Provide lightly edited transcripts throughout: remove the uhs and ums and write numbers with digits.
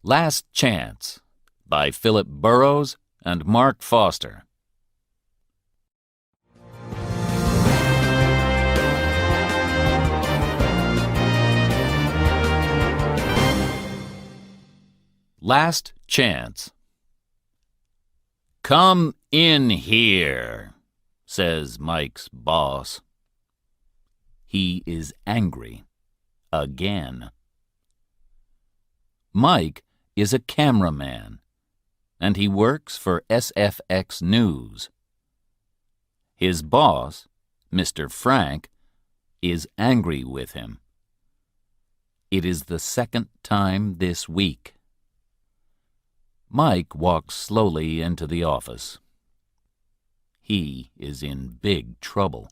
Last Chance by Philip Burrows and Mark Foster. Last Chance. "Come in here," says Mike's boss. He is angry. Again. Mike is a cameraman, and he works for SFX News. His boss, Mr. Frank, is angry with him. It is the second time this week. Mike walks slowly into the office. He is in big trouble.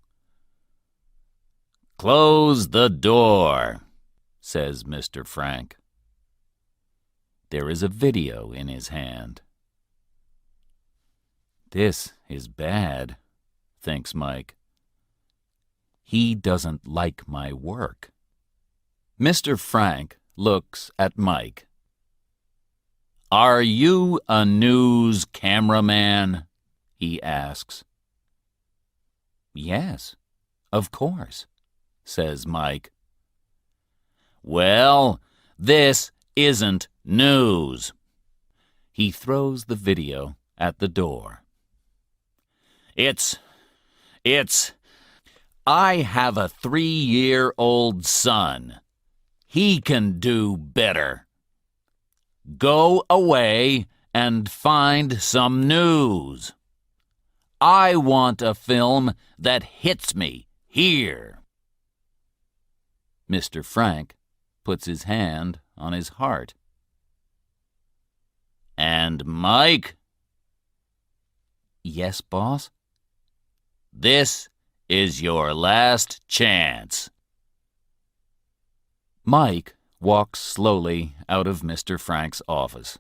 "Close the door," says Mr. Frank. There is a video in his hand. This is bad, thinks Mike. He doesn't like my work. Mr. Frank looks at Mike. "Are you a news cameraman?" he asks. "Yes, of course," says Mike. "Well, this isn't news." He throws the video at the door. It's... I have a 3-year-old son. He can do better. Go away and find some news. I want a film that hits me here." Mr. Frank puts his hand on his heart. "And Mike?" "Yes, boss?" "This is your last chance." Mike walks slowly out of Mr. Frank's office.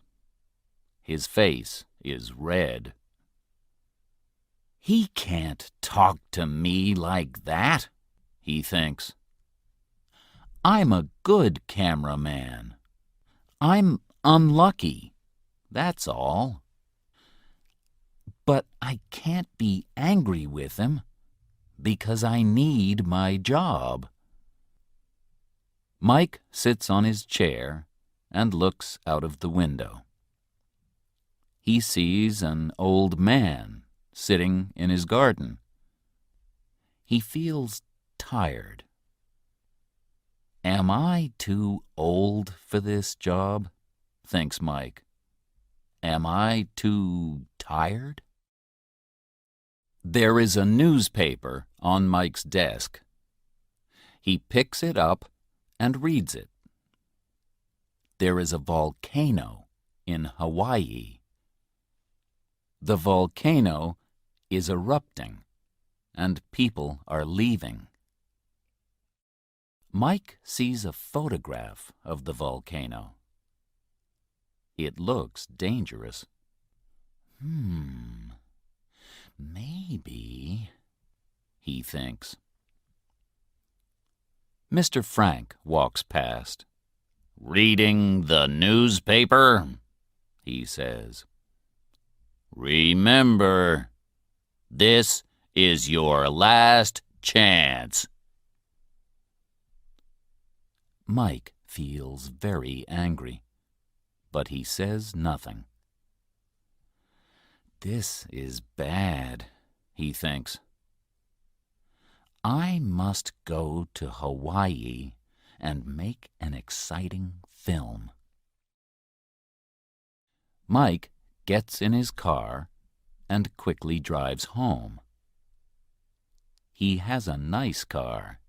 His face is red. "He can't talk to me like that," he thinks. "I'm a good cameraman. I'm unlucky, that's all. But I can't be angry with him because I need my job." Mike sits on his chair and looks out of the window. He sees an old man sitting in his garden. He feels tired. "Am I too old for this job?" thinks Mike. "Am I too tired?" There is a newspaper on Mike's desk. He picks it up and reads it. There is a volcano in Hawaii. The volcano is erupting, and people are leaving. Mike sees a photograph of the volcano. It looks dangerous. Maybe, he thinks. Mr. Frank walks past. "Reading the newspaper?" he says. "Remember, this is your last chance." Mike feels very angry, but he says nothing. This is bad, he thinks. I must go to Hawaii and make an exciting film. Mike gets in his car and quickly drives home. He has a nice car.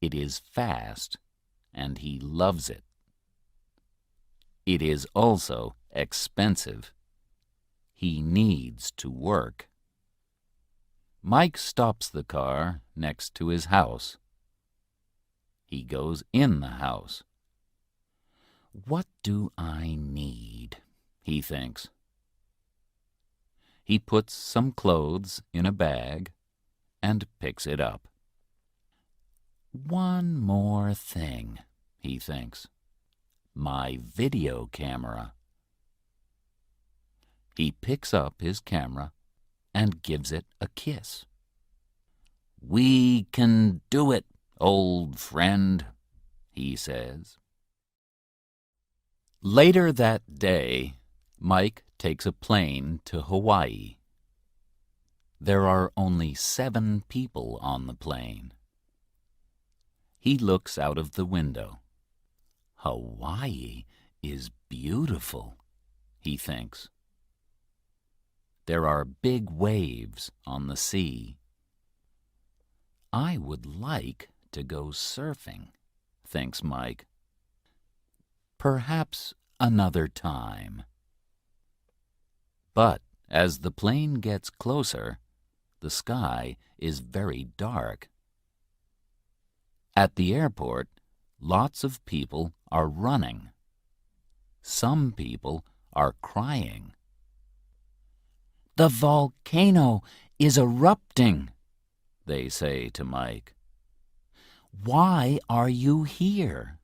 It is fast, and he loves it. It is also expensive. He needs to work. Mike stops the car next to his house. He goes in the house. What do I need? He thinks. He puts some clothes in a bag and picks it up. One more thing, he thinks. my video camera." He picks up his camera and gives it a kiss. "We can do it, old friend," he says. Later that day, Mike takes a plane to Hawaii. There are only 7 people on the plane. He looks out of the window. Hawaii is beautiful, he thinks. There are big waves on the sea. I would like to go surfing, thinks Mike. Perhaps another time. But as the plane gets closer, the sky is very dark. At the airport, lots of people are running. Some people are crying. "The volcano is erupting," they say to Mike. "Why are you here?"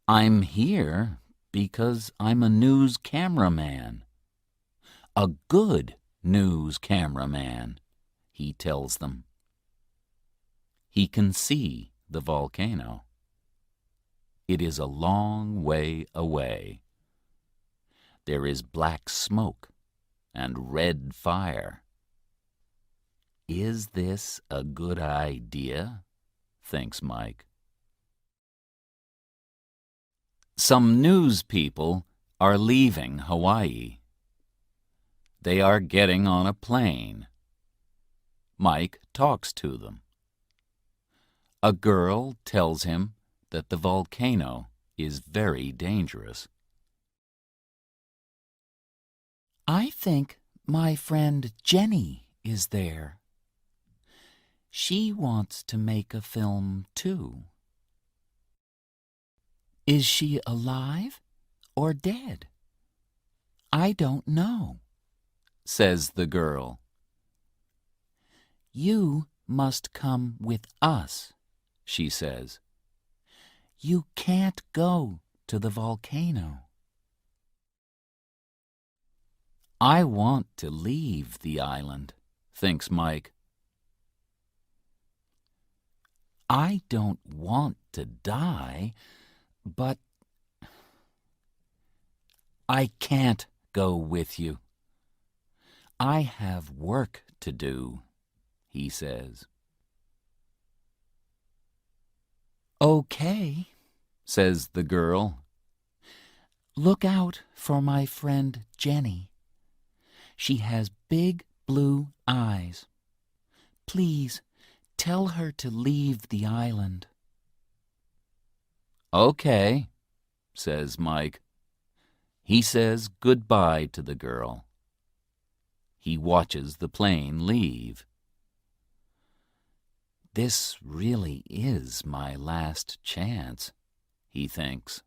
"I'm here because I'm a news cameraman. A good news cameraman," he tells them. He can see the volcano. It is a long way away. There is black smoke and red fire. Is this a good idea? Thinks Mike. Some news people are leaving Hawaii. They are getting on a plane. Mike talks to them. A girl tells him that the volcano is very dangerous. "I think my friend Jenny is there. She wants to make a film too." "Is she alive or dead?" "I don't know," says the girl. "You must come with us," she says. "You can't go to the volcano." I want to leave the island, thinks Mike. I don't want to die, but I can't go with you. I have work to do, he says. "Okay," says the girl. "Look out for my friend Jenny. She has big blue eyes. Please tell her to leave the island." "Okay," says Mike. He says goodbye to the girl. He watches the plane leave. This really is my last chance, he thinks.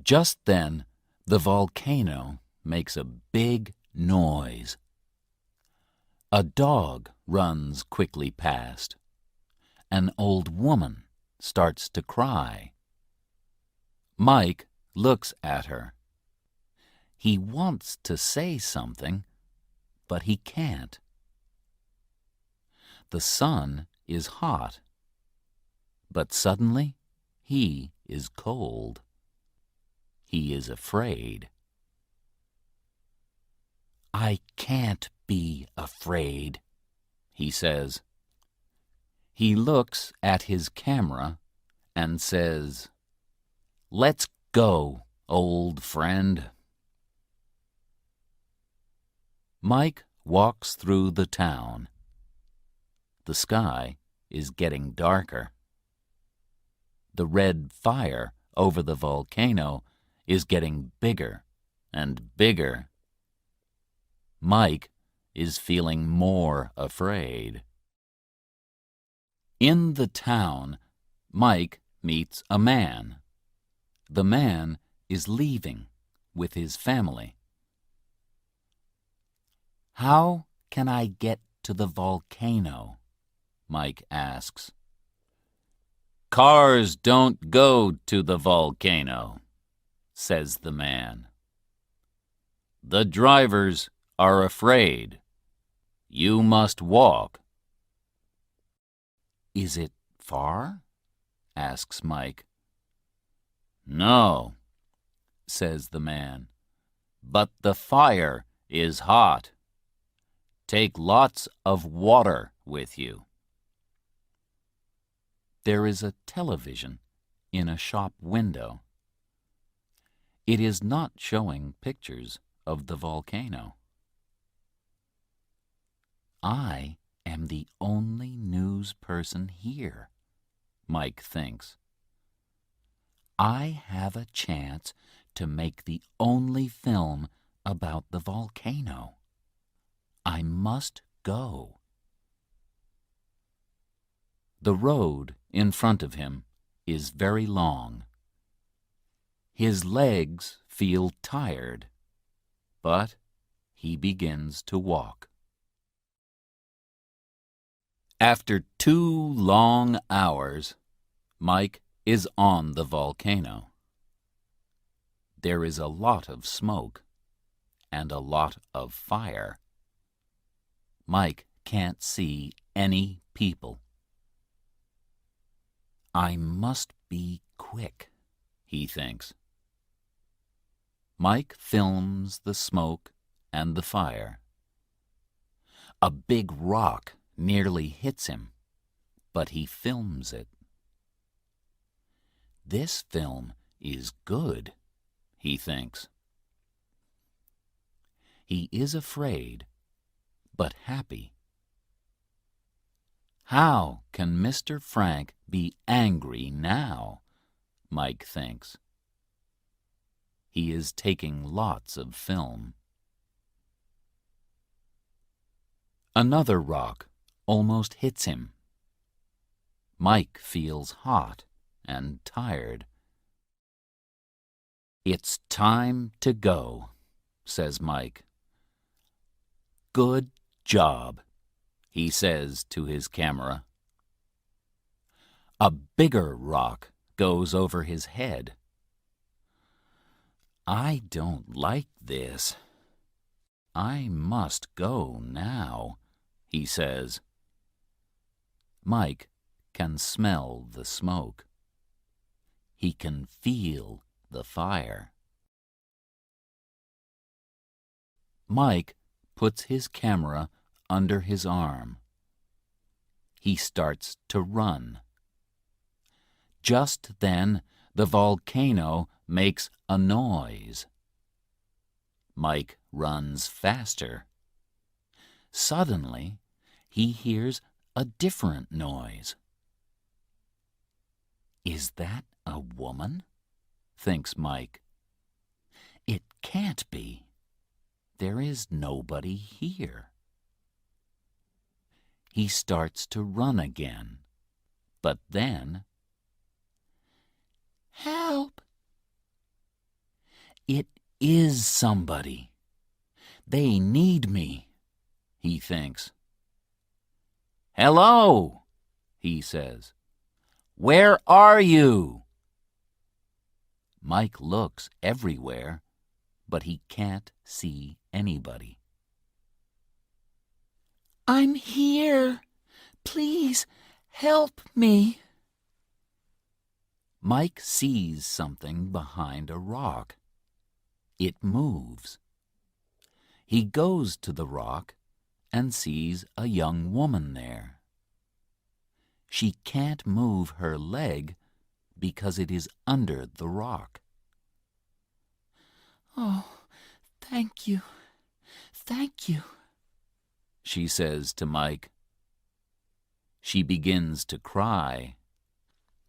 Just then, the volcano makes a big noise. A dog runs quickly past. An old woman starts to cry. Mike looks at her. He wants to say something, but he can't. The sun is hot, but suddenly he is cold. He is afraid. "I can't be afraid," he says. He looks at his camera and says, "Let's go, old friend." Mike walks through the town. The sky is getting darker. The red fire over the volcano is getting bigger and bigger. Mike is feeling more afraid. In the town, Mike meets a man. The man is leaving with his family. "How can I get to the volcano?" Mike asks. "Cars don't go to the volcano," says the man. "The drivers are afraid. You must walk." "Is it far?" asks Mike. "No," says the man, "but the fire is hot. Take lots of water with you." There is a television in a shop window. It is not showing pictures of the volcano. I am the only news person here, Mike thinks. I have a chance to make the only film about the volcano. I must go. The road in front of him is very long. His legs feel tired, but he begins to walk. After 2 long hours, Mike is on the volcano. There is a lot of smoke and a lot of fire. Mike can't see any people. I must be quick, he thinks. Mike films the smoke and the fire. A big rock nearly hits him, but he films it. This film is good, he thinks. He is afraid, but happy. How can Mr. Frank be angry now? Mike thinks. He is taking lots of film. Another rock almost hits him. Mike feels hot and tired. "It's time to go," says Mike. "Good job," he says to his camera. A bigger rock goes over his head. "I don't like this. I must go now," he says. Mike can smell the smoke. He can feel the fire. Mike puts his camera under his arm. He starts to run. Just then, the volcano makes a noise. Mike runs faster. Suddenly, he hears a different noise. "Is that a woman?" thinks Mike. "It can't be. There is nobody here." He starts to run again, but then, "Help!" It is somebody. They need me, he thinks. "Hello," he says. "Where are you?" Mike looks everywhere, but he can't see anybody. "I'm here. Please help me." Mike sees something behind a rock. It moves. He goes to the rock and sees a young woman there. She can't move her leg because it is under the rock. "Oh, thank you, she says to Mike. She begins to cry.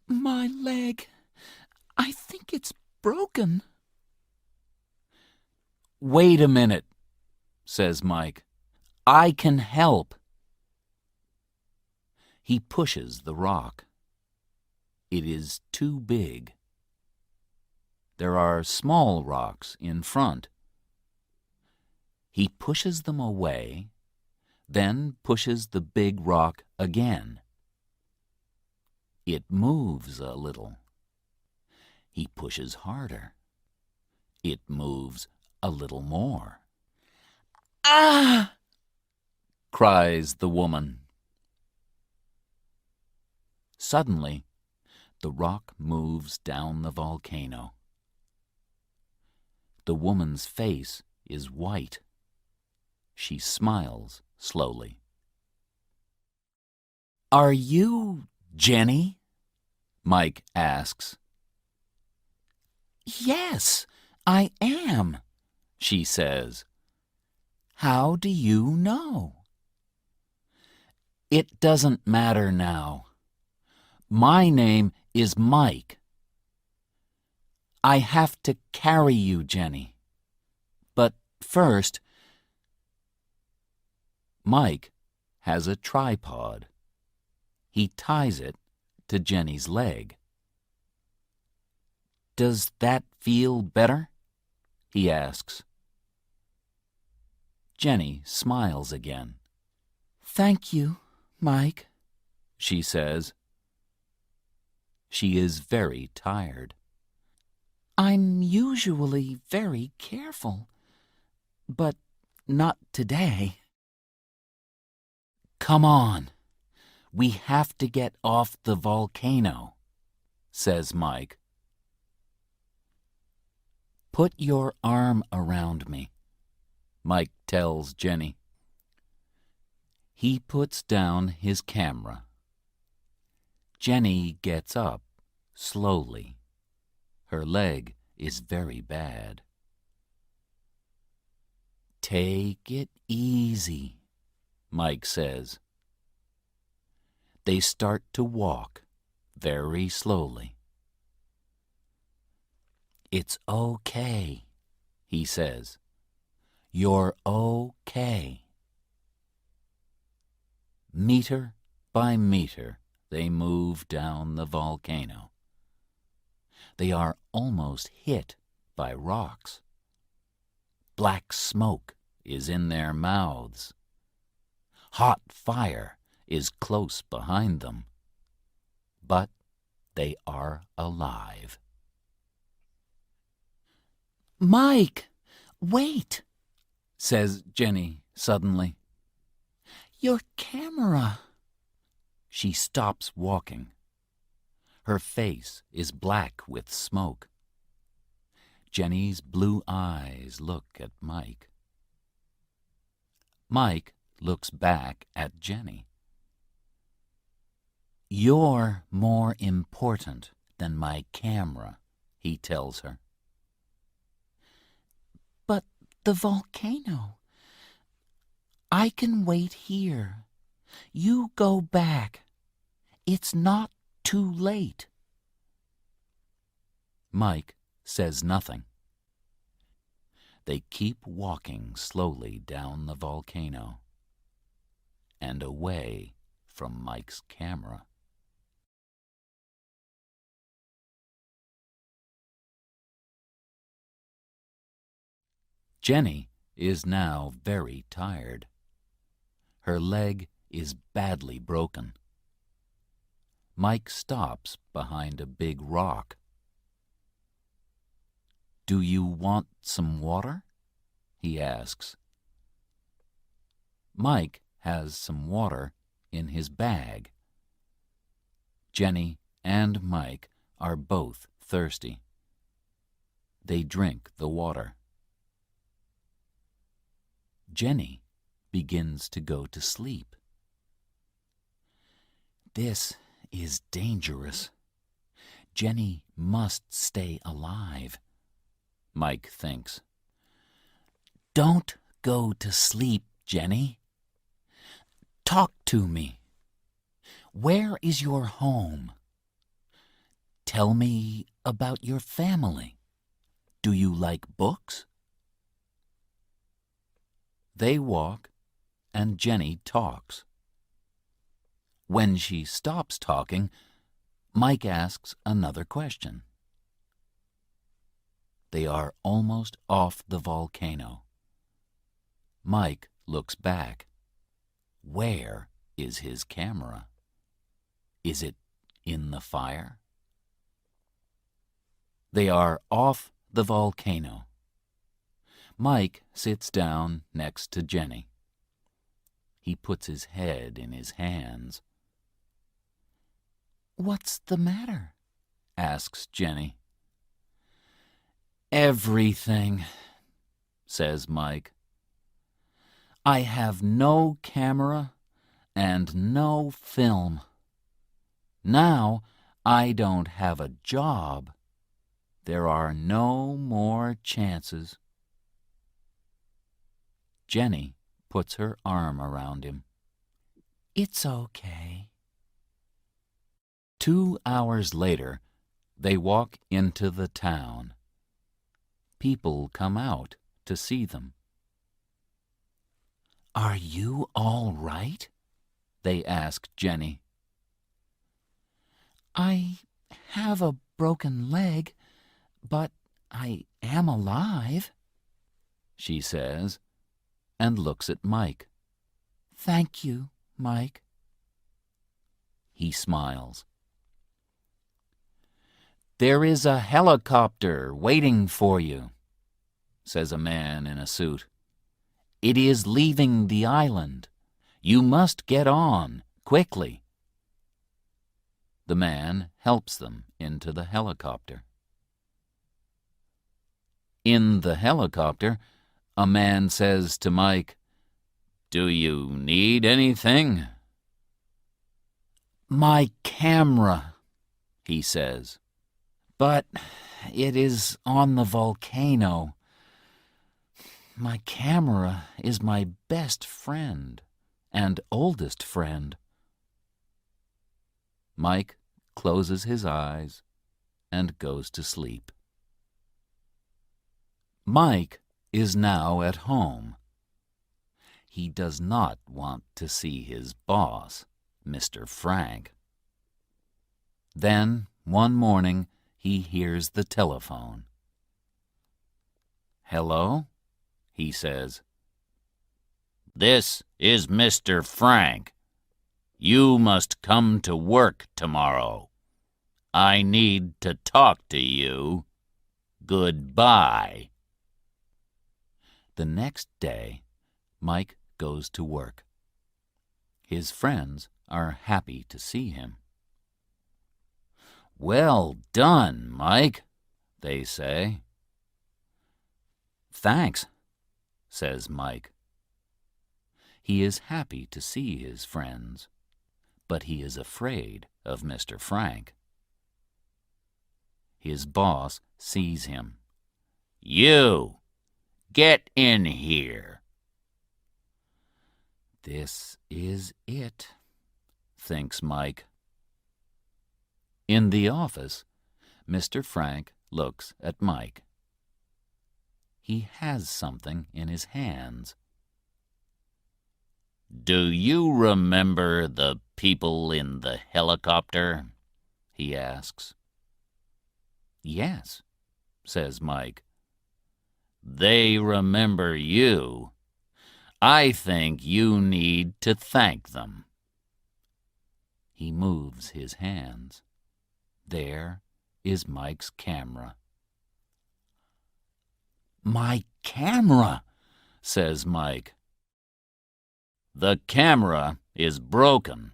"My leg, I think it's broken." "Wait a minute," says Mike. "I can help." He pushes the rock. It is too big. There are small rocks in front. He pushes them away, then pushes the big rock again. It moves a little. He pushes harder. It moves a little more. "Ah!" cries the woman. Suddenly, the rock moves down the volcano. The woman's face is white. She smiles slowly. "Are you Jenny?" Mike asks. "Yes, I am," she says. "How do you know?" "It doesn't matter now. My name is Mike. I have to carry you, Jenny. But first..." Mike has a tripod. He ties it to Jenny's leg. "Does that feel better?" he asks. Jenny smiles again. "Thank you, Mike," she says. She is very tired. "I'm usually very careful, but not today." "Come on, we have to get off the volcano," says Mike. "Put your arm around me," Mike tells Jenny. He puts down his camera. Jenny gets up slowly. Her leg is very bad. "Take it easy," Mike says. They start to walk very slowly. "It's okay," he says. "You're okay." Meter by meter, they move down the volcano. They are almost hit by rocks. Black smoke is in their mouths. Hot fire is close behind them. But they are alive. "Mike, wait," says Jenny suddenly. "Your camera." She stops walking. Her face is black with smoke. Jenny's blue eyes look at Mike. Mike looks back at Jenny. "You're more important than my camera," he tells her. "But the volcano. I can wait here. You go back. It's not too late." Mike says nothing. They keep walking slowly down the volcano and away from Mike's camera. Jenny is now very tired. Her leg is badly broken. Mike stops behind a big rock. "Do you want some water?" he asks. Mike has some water in his bag. Jenny and Mike are both thirsty. They drink the water. Jenny begins to go to sleep. This is dangerous. Jenny must stay alive, Mike thinks. "Don't go to sleep, Jenny. Talk to me. Where is your home? Tell me about your family. Do you like books?" They walk, and Jenny talks. When she stops talking, Mike asks another question. They are almost off the volcano. Mike looks back. Where is his camera? Is it in the fire. They are off the volcano. Mike sits down next to Jenny. He puts his head in his hands. "What's the matter?" asks Jenny. "Everything," says Mike. "I have no camera and no film. Now I don't have a job. There are no more chances." Jenny puts her arm around him. "It's okay." 2 hours later, they walk into the town. People come out to see them. "Are you all right?" they ask Jenny. "I have a broken leg, but I am alive," she says, and looks at Mike. "Thank you, Mike." He smiles. "There is a helicopter waiting for you," says a man in a suit. "It is leaving the island. You must get on, quickly." The man helps them into the helicopter. In the helicopter, a man says to Mike, "Do you need anything?" "My camera," he says. "But it is on the volcano. My camera is my best friend and oldest friend." Mike closes his eyes and goes to sleep. Mike is now at home. He does not want to see his boss, Mr. Frank. Then, one morning, he hears the telephone. "Hello?" he says. "This is Mr. Frank. You must come to work tomorrow. I need to talk to you. Goodbye." The next day, Mike goes to work. His friends are happy to see him. "Well done, Mike," they say. "Thanks," says Mike. He is happy to see his friends, but he is afraid of Mr. Frank. His boss sees him. "You! Get in here." This is it, thinks Mike. In the office, Mr. Frank looks at Mike. He has something in his hands. "Do you remember the people in the helicopter?" he asks. "Yes," says Mike. "They remember you. I think you need to thank them." He moves his hands. There is Mike's camera. "My camera," says Mike. "The camera is broken,"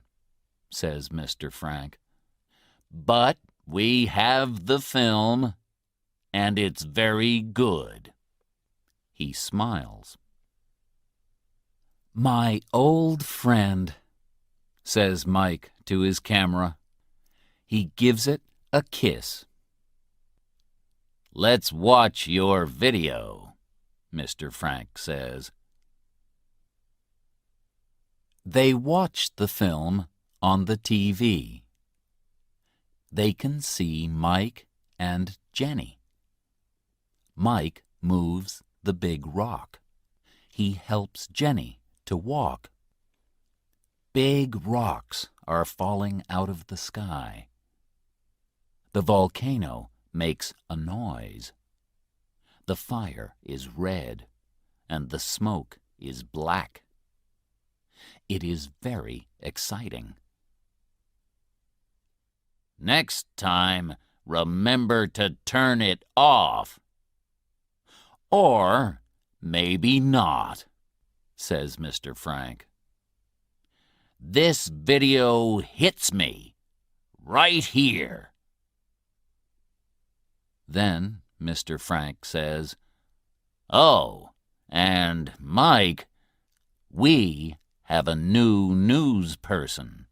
says Mr. Frank. "But we have the film, and it's very good." He smiles. "My old friend," says Mike to his camera. He gives it a kiss. "Let's watch your video," Mr. Frank says. They watch the film on the TV. They can see Mike and Jenny. Mike moves the big rock. He helps Jenny to walk. Big rocks are falling out of the sky. The volcano makes a noise. The fire is red, and the smoke is black. It is very exciting. Next time, remember to turn it off. Or maybe not, says Mr. Frank. This video hits me right here. Then Mr. Frank says, "Oh, and Mike, we have a new news person."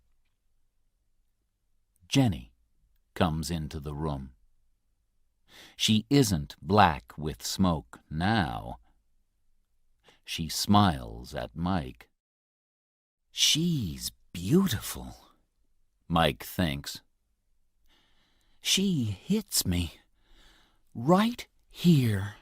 Jenny comes into the room. She isn't black with smoke now. She smiles at Mike. She's beautiful, Mike thinks. She hits me right here.